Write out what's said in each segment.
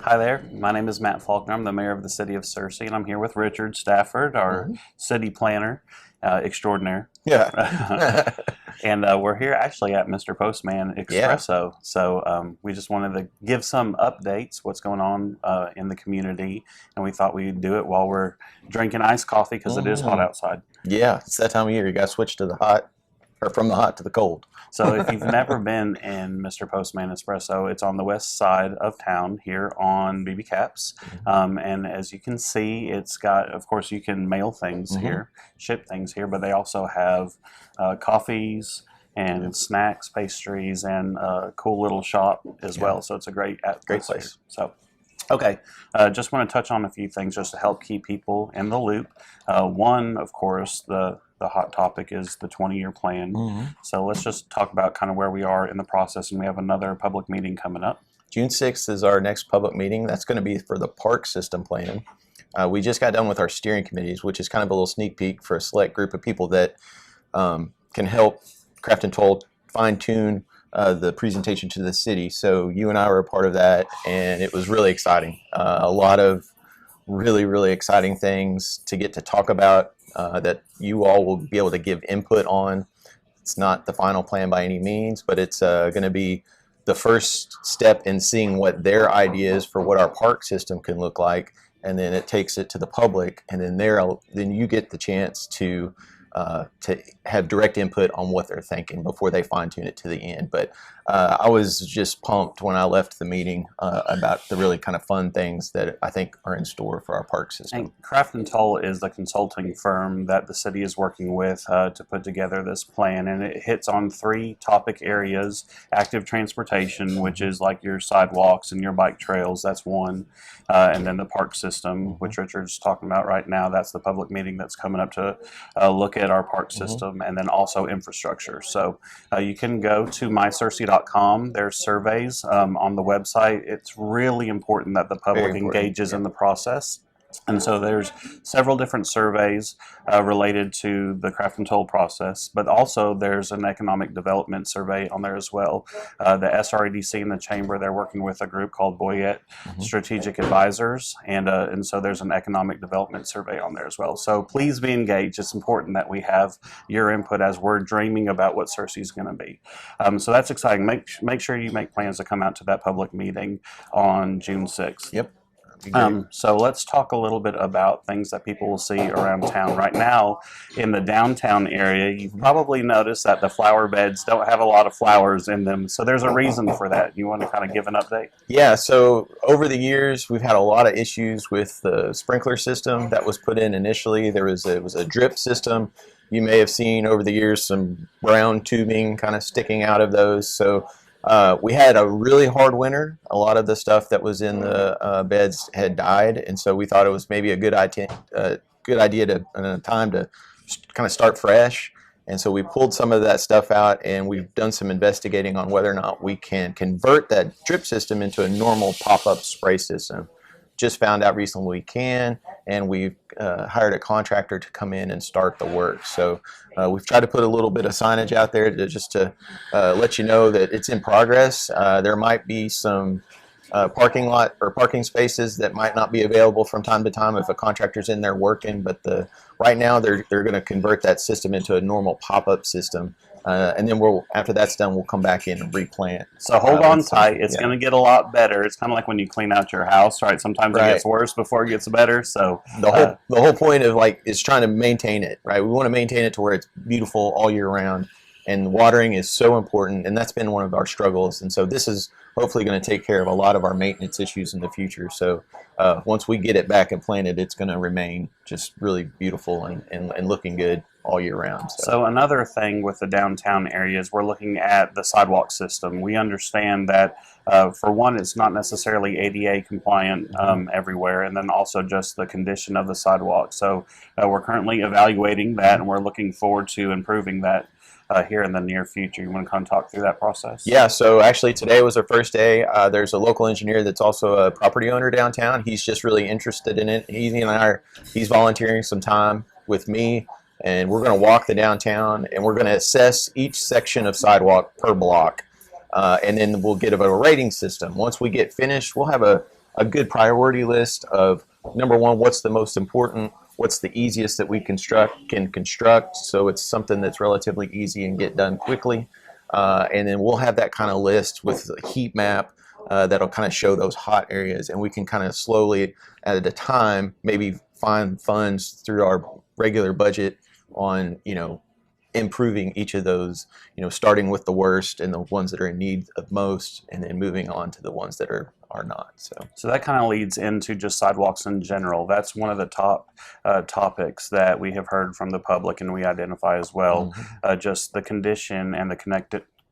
Hi there, my name is Mat Faulkner. I'm the mayor of the city of Searcy, and I'm here with Richard Stafford, our city planner extraordinaire. Yeah. And we're here actually at Mr. Postman Yeah. Expresso. So we just wanted to give some updates, what's going on in the community, and we thought we'd do it while we're drinking iced coffee because it is hot hmm outside. Yeah. It's that time of year. You got to switch to the hot, or from the hot to the cold. So if you've never been in Mr. Postman Espresso, it's on the west side of town here on BB Caps. And as you can see, it's got, of course, you can mail things hmm here, ship things here, but they also have coffees and snacks, pastries, and a cool little shop as Yeah. well. So it's a great Great atmosphere. place. So, okay, just want to touch on a few things just to help keep people in the loop. One, of course, the hot topic is the 20-year plan. hmm So let's just talk about kind of where we are in the process, and we have another public meeting coming up. June 6th is our next public meeting. That's going to be for the park system plan. We just got done with our steering committees, which is kind of a little sneak peek for a select group of people that can help Craft and Toll fine-tune the presentation to the city. So you and I were a part of that, and it was really exciting. A lot of really, really exciting things to get to talk about that you all will be able to give input on. It's not the final plan by any means, but it's going to be the first step in seeing what their ideas for what our park system can look like, and then it takes it to the public, and then then you get the chance to have direct input on what they're thinking before they fine tune it to the end. But I was just pumped when I left the meeting about the really kind of fun things that I think are in store for our park system. And Craft and Toll is the consulting firm that the city is working with to put together this plan, and it hits on three topic areas: active transportation, which is like your sidewalks and your bike trails, that's one, and then the park system, which Richard's talking about right now. That's the public meeting that's coming up to look at our park system, and then also infrastructure. So you can go to mysearcy.com. There's surveys on the website. It's really important that the public Very important. engages Yeah. in the process. And so there's several different surveys related to the craft and toll process, but also there's an economic development survey on there as well. The SREDC and the Chamber, they're working with a group called Boyette Strategic Advisors, and so there's an economic development survey on there as well. So please be engaged. It's important that we have your input as we're dreaming about what Searcy is going to be. So that's exciting. Make sure you make plans to come out to that public meeting on June 6th. Yep. Great. So let's talk a little bit about things that people will see around town. Right now, in the downtown area, you've probably noticed that the flower beds don't have a lot of flowers in them. So there's a reason for that. You want to kind of give an update? Yeah, so over the years, we've had a lot of issues with the sprinkler system that was put in initially. It was a drip system. You may have seen over the years some brown tubing kind of sticking out of those. So we had a really hard winter. A lot of the stuff that was in the beds had died, and so we thought it was maybe a good idea time to kind of start fresh. And so we pulled some of that stuff out, and we've done some investigating on whether or not we can convert that drip system into a normal pop-up spray system. Just found out recently we can, and we've hired a contractor to come in and start the work. So we've tried to put a little bit of signage out there just to let you know that it's in progress. There might be some parking lot or parking spaces that might not be available from time to time if a contractor's in there working, but right now they're going to convert that system into a normal pop-up system. And then after that's done, we'll come back in and replant. So hold on tight. It's going to get a lot better. It's kind of like when you clean out your house, right? Sometimes it gets worse before it gets better. So the whole point of is trying to maintain it, right? We want to maintain it to where it's beautiful all year round, and watering is so important, and that's been one of our struggles. And so this is hopefully going to take care of a lot of our maintenance issues in the future. So once we get it back and planted, it's going to remain just really beautiful and looking good all year round. So another thing with the downtown areas, we're looking at the sidewalk system. We understand that for one, it's not necessarily ADA compliant everywhere, and then also just the condition of the sidewalk. So we're currently evaluating that, and we're looking forward to improving that here in the near future. You want to kind of talk through that process? Yeah, so actually today was our first day. There's a local engineer that's also a property owner downtown. He's just really interested in it. He's volunteering some time with me, and we're going to walk the downtown, and we're going to assess each section of sidewalk per block, and then we'll get a rating system. Once we get finished, we'll have a a good priority list of number one, what's the most important, what's the easiest that we can construct, so it's something that's relatively easy and get done quickly. And then we'll have that kind of list with a heat map that'll kind of show those hot areas, and we can kind of slowly at a time maybe find funds through our regular budget on, improving each of those, starting with the worst and the ones that are in need of most, and then moving on to the ones that are not. So that kind of leads into just sidewalks in general. That's one of the top topics that we have heard from the public, and we identify as well. Just the condition and the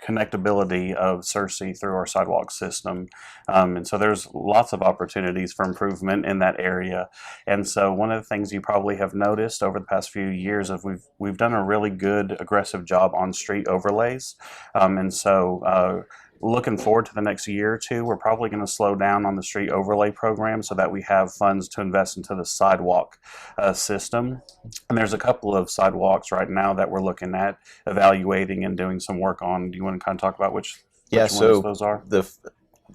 connectability of Searcy through our sidewalk system. And so there's lots of opportunities for improvement in that area. And so one of the things you probably have noticed over the past few years is we've done a really good aggressive job on street overlays. And so looking forward to the next year or two, we're probably going to slow down on the street overlay program so that we have funds to invest into the sidewalk system. And there's a couple of sidewalks right now that we're looking at evaluating and doing some work on. Do you want to kind of talk about which ones those are?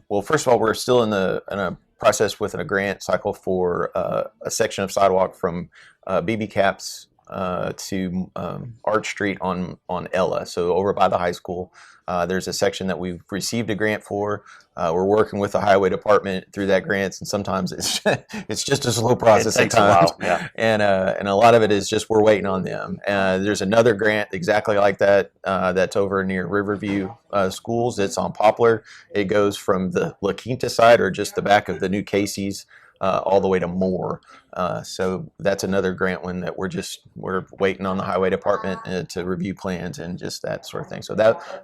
Well, first of all, we're still in a process with a grant cycle for a section of sidewalk from BB Caps to Arch Street on Ella, so over by the high school. There's a section that we've received a grant for. We're working with the highway department through that grant, and sometimes it's it's just a slow process It takes at times. a while, yeah. And a lot of it is just we're waiting on them. There's another grant exactly like that that's over near Riverview schools. It's on Poplar. It goes from the La Quinta side, or just the back of the new Casey's, all the way to Moore. So that's another grant one that we're waiting on the highway department to review plans and just that sort of thing. So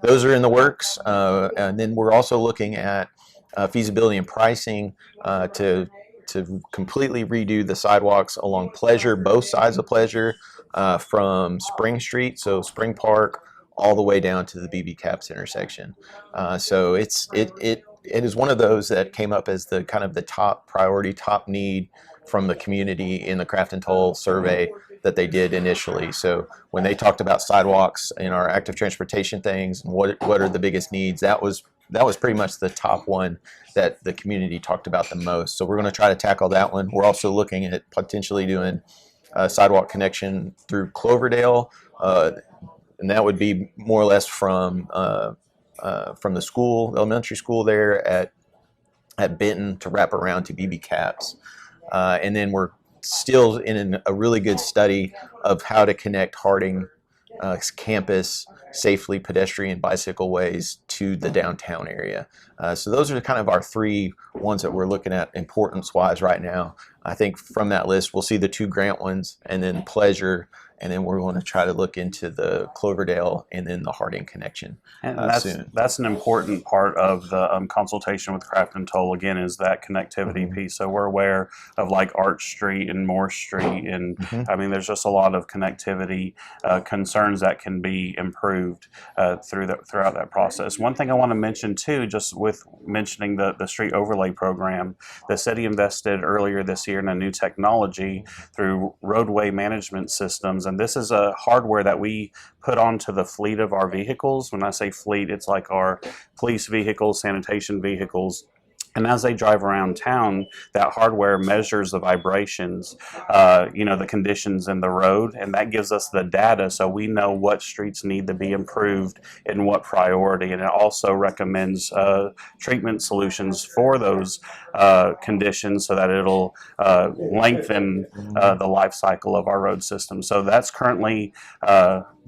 those are in the works. And then we're also looking at feasibility and pricing to completely redo the sidewalks along Pleasure, both sides of Pleasure, from Spring Street, so Spring Park, all the way down to the BB Caps intersection. So it is one of those that came up as the kind of the top priority, top need from the community in the Craft and Toll survey that they did initially. So when they talked about sidewalks in our active transportation things, and what are the biggest needs, that was pretty much the top one that the community talked about the most. So we're going to try to tackle that one. We're also looking at potentially doing a sidewalk connection through Cloverdale, and that would be more or less from the school, elementary school there at Benton, to wrap around to BB Caps. And then we're still in a really good study of how to connect Harding campus safely, pedestrian, bicycle ways to the downtown area. So those are kind of our three ones that we're looking at importance-wise right now. I think from that list, we'll see the two grant ones, and then Pleasure, and then we're going to try to look into the Cloverdale and then the Harding connection soon. That's an important part of the consultation with Craft and Toll, again, is that connectivity piece. So we're aware of like Arch Street and Moore Street, and I mean, there's just a lot of connectivity concerns that can be improved throughout that process. One thing I want to mention too, just with mentioning the street overlay program, the city invested earlier this year in a new technology through Roadway management systems. And this is a hardware that we put onto the fleet of our vehicles. When I say fleet, it's like our police vehicles, sanitation vehicles. And as they drive around town, that hardware measures the vibrations, the conditions in the road, and that gives us the data so we know what streets need to be improved and what priority. And it also recommends treatment solutions for those conditions so that it'll lengthen the life cycle of our road system. So that's currently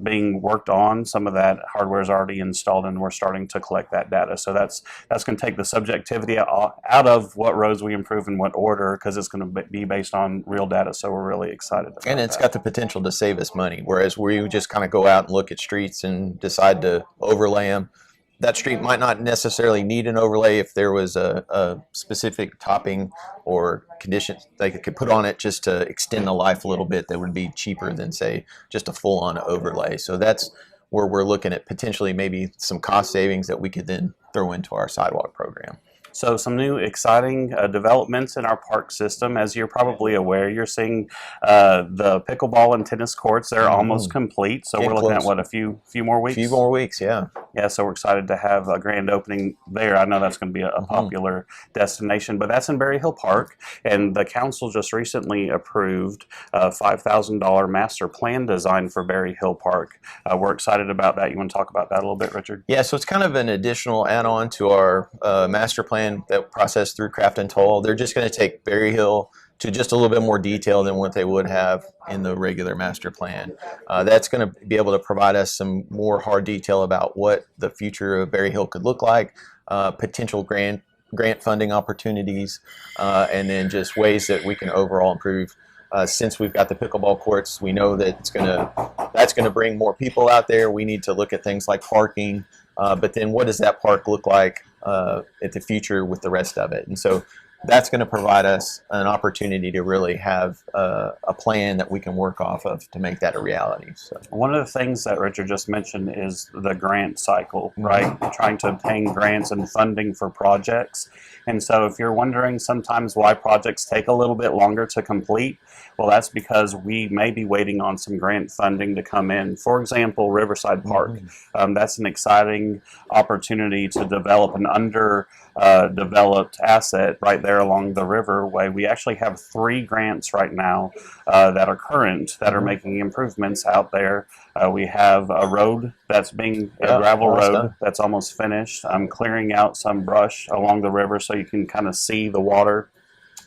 being worked on. Some of that hardware is already installed, and we're starting to collect that data. So that's going to take the subjectivity out of what roads we improve in what order, because it's going to be based on real data. So we're really excited about And it's got the potential to save us money, whereas we just kind of go out and look at streets and decide to overlay them. That street might not necessarily need an overlay if there was a specific topping or condition they could put on it just to extend the life a little bit that would be cheaper than, say, just a full-on overlay. So that's where we're looking at potentially maybe some cost savings that we could then throw into our sidewalk program. So some new exciting developments in our park system. As you're probably aware, you're seeing the pickleball and tennis courts. They're almost complete. So Getting we're looking at close. what, a few more A weeks? few more weeks, yeah. Yeah, so we're excited to have a grand opening there. I know that's going to be a popular destination, but that's in Berryhill Park, and the council just recently approved a $5,000 master plan design for Berryhill Park. We're excited about that. You want to talk about that a little bit, Richard? Yeah, so it's kind of an additional add-on to our master plan that processed through Craft and Toll. They're just going to take Berryhill to just a little bit more detail than what they would have in the regular master plan. That's going to be able to provide us some more hard detail about what the future of Berryhill could look like, potential grant funding opportunities, and then just ways that we can overall improve. Since we've got the pickleball courts, we know that that's going to bring more people out there. We need to look at things like parking, but then what does that park look like at the future with the rest of it? And so that's going to provide us an opportunity to really have a plan that we can work off of to make that a reality. So one of the things that Richard just mentioned is the grant cycle, right? Trying to obtain grants and funding for projects. And so if you're wondering sometimes why projects take a little bit longer to complete, well, that's because we may be waiting on some grant funding to come in. For example, Riverside Park. That's an exciting opportunity to develop an underdeveloped asset right there along the Riverway. We actually have 3 grants right now that are current, that are making improvements out there. We have a road that's being a gravel road that's almost finished. I'm clearing out some brush along the river so you can kind of see the water,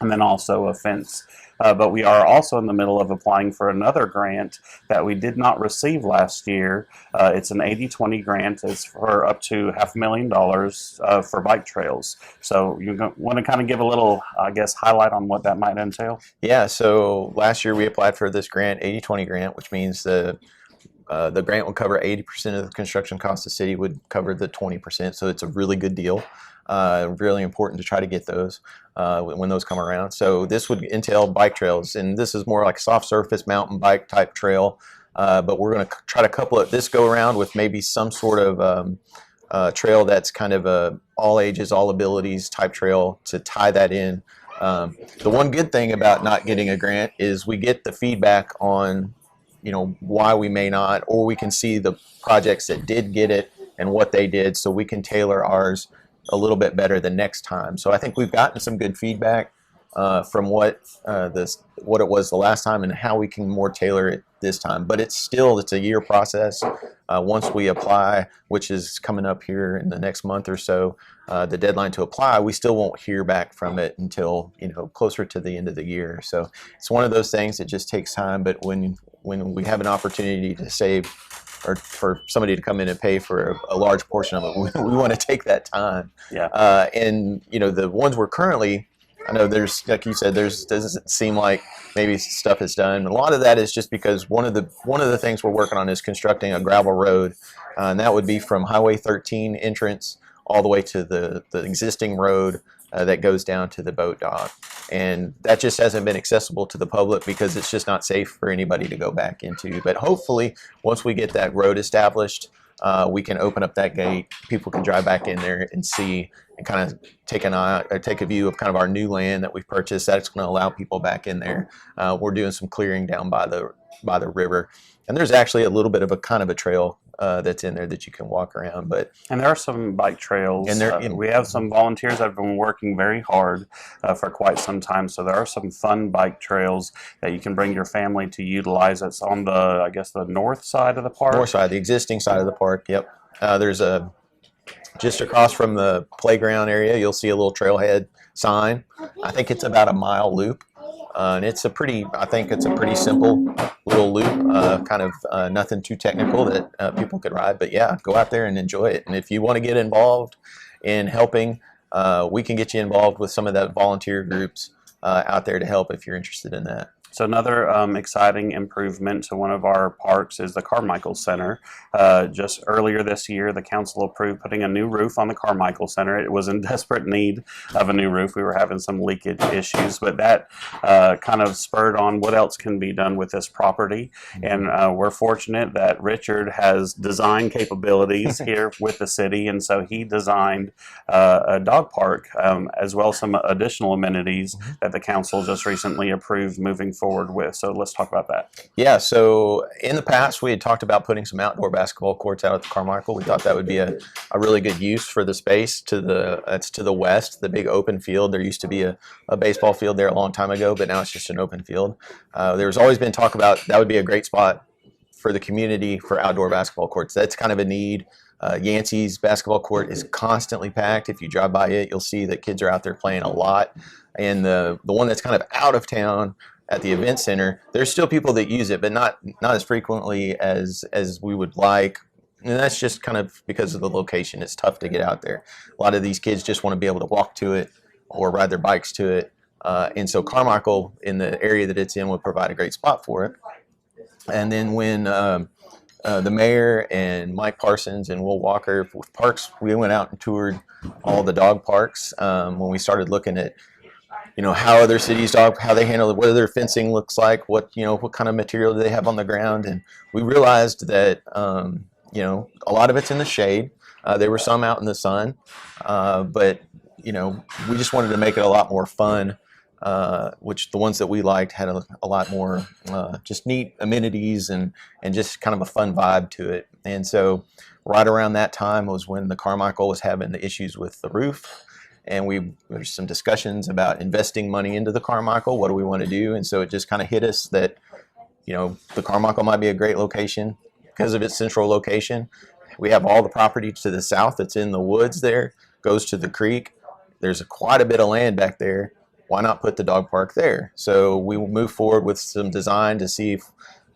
and then also a fence. But we are also in the middle of applying for another grant that we did not receive last year. It's an 80-20 grant. It's for up to $500,000 for bike trails. So you want to kind of give a little, I guess, highlight on what that might entail? yeah, so last year we applied for this grant, 80-20 grant, which means the grant would cover 80% of the construction cost. The city would cover the 20%. So it's a really good deal. Really important to try to get those when those come around. So this would entail bike trails, and this is more like soft surface mountain bike type trail. But we're going to try to couple it this go around with maybe some sort of trail that's kind of a all ages, all abilities type trail to tie that in. The one good thing about not getting a grant is we get the feedback on why we may not, or we can see the projects that did get it and what they did, so we can tailor ours a little bit better the next time. So I think we've gotten some good feedback from what it was the last time and how we can more tailor it this time. But it's a year process. Once we apply, which is coming up here in the next month or so, the deadline to apply, we still won't hear back from it until closer to the end of the year. So it's one of those things that just takes time. But when we have an opportunity to save, or for somebody to come in and pay for a large portion of it, we want to take that time. Yeah. And the ones we're currently, I know there's, like you said, doesn't seem like maybe stuff is done. A lot of that is just because one of the things we're working on is constructing a gravel road, and that would be from Highway 13 entrance all the way to the existing road that goes down to the boat dock. And that just hasn't been accessible to the public because it's just not safe for anybody to go back into. But hopefully, once we get that road established, we can open up that gate. People can drive back in there and see and kind of take a view of kind of our new land that we've purchased. That's going to allow people back in there. We're doing some clearing down by the river, and there's actually a little bit of a kind of a trail that's in there that you can walk around. And there are some bike trails. And we have some volunteers that have been working very hard for quite some time. So there are some fun bike trails that you can bring your family to utilize. It's on the north side of the park. North side, the existing side of the park. Yep. There's just across from the playground area, you'll see a little trailhead sign. I think it's about a mile loop. And I think it's a pretty simple little loop, kind of nothing too technical that people could ride. But yeah, go out there and enjoy it. And if you want to get involved in helping, we can get you involved with some of the volunteer groups out there to help if you're interested in that. So another exciting improvement to one of our parks is the Carmichael Center. Just earlier this year, the council approved putting a new roof on the Carmichael Center. It was in desperate need of a new roof. We were having some leakage issues, but that kind of spurred on what else can be done with this property. And we're fortunate that Richard has design capabilities here with the city, and so he designed a dog park as well as some additional amenities that the council just recently approved moving forward with. So let's talk about that. Yeah, so in the past we had talked about putting some outdoor basketball courts out at the Carmichael. We thought that would be a really good use for the space that's to the west, the big open field. There used to be a baseball field there a long time ago, but now it's just an open field. There's always been talk about that would be a great spot for the community for outdoor basketball courts. That's kind of a need. Yancey's basketball court is constantly packed. If you drive by it, you'll see that kids are out there playing a lot. And the one that's kind of out of town at the event center, there's still people that use it, but not as frequently as we would like. And that's just kind of because of the location. It's tough to get out there. A lot of these kids just want to be able to walk to it or ride their bikes to it. And so Carmichael, in the area that it's in, would provide a great spot for it. And then when the mayor and Mike Parsons and Will Walker with Parks, we went out and toured all the dog parks when we started looking at how other cities how they handle it, what their fencing looks like, what kind of material do they have on the ground. And we realized that a lot of it's in the shade. There were some out in the sun, but we just wanted to make it a lot more fun, which the ones that we liked had a lot more just neat amenities and just kind of a fun vibe to it. And so right around that time was when the Carmichael was having the issues with the roof. And there's some discussions about investing money into the Carmichael. What do we want to do? And so it just kind of hit us that, the Carmichael might be a great location because of its central location. We have all the property to the south that's in the woods there, goes to the creek. There's quite a bit of land back there. Why not put the dog park there? So we will move forward with some design to see if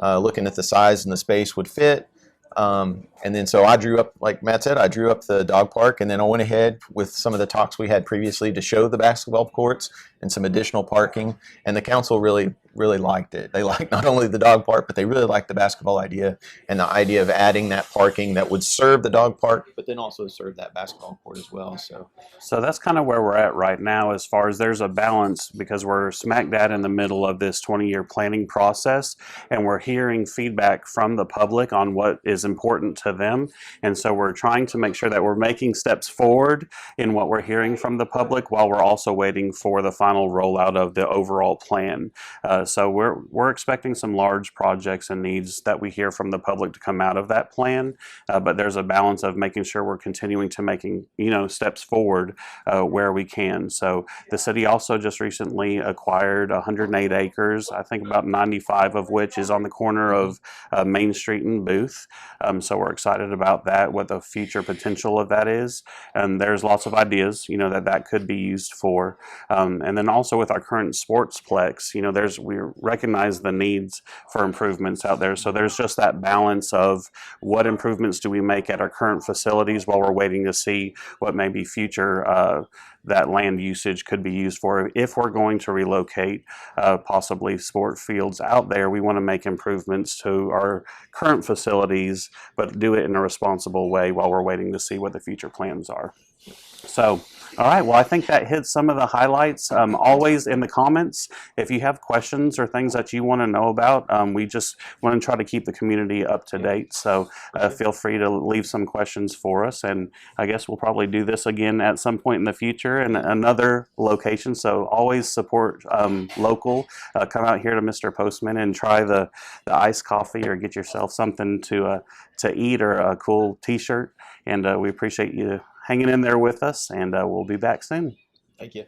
looking at the size and the space would fit. And then so I drew up, like Matt said, I drew up the dog park, and then I went ahead with some of the talks we had previously to show the basketball courts and some additional parking. And the council really liked it. They liked not only the dog park, but they really liked the basketball idea and the idea of adding that parking that would serve the dog park, but then also serve that basketball court as well. So that's kind of where we're at right now, as far as there's a balance, because we're smack dab in the middle of this 20-year planning process, and we're hearing feedback from the public on what is important to them. And so we're trying to make sure that we're making steps forward in what we're hearing from the public while we're also waiting for the final rollout of the overall plan. So we're expecting some large projects and needs that we hear from the public to come out of that plan, but there's a balance of making sure we're continuing to making steps forward where we can. So the city also just recently acquired 108 acres, I think about 95 of which is on the corner of Main Street and Booth. So we're excited about that, what the future potential of that is, and there's lots of ideas that could be used for. And then also with our current sportsplex, we recognize the needs for improvements out there. So there's just that balance of what improvements do we make at our current facilities while we're waiting to see what maybe future that land usage could be used for. If we're going to relocate possibly sport fields out there, we want to make improvements to our current facilities, but do it in a responsible way while we're waiting to see what the future plans are. So, all right, well, I think that hits some of the highlights. Always in the comments, if you have questions or things that you want to know about, we just want to try to keep the community up to date. So feel free to leave some questions for us. And I guess we'll probably do this again at some point in the future in another location. So always support local. Come out here to Mr. Postman and try the iced coffee, or get yourself something to eat, or a cool t-shirt. And we appreciate you hanging in there with us, and we'll be back soon. Thank you.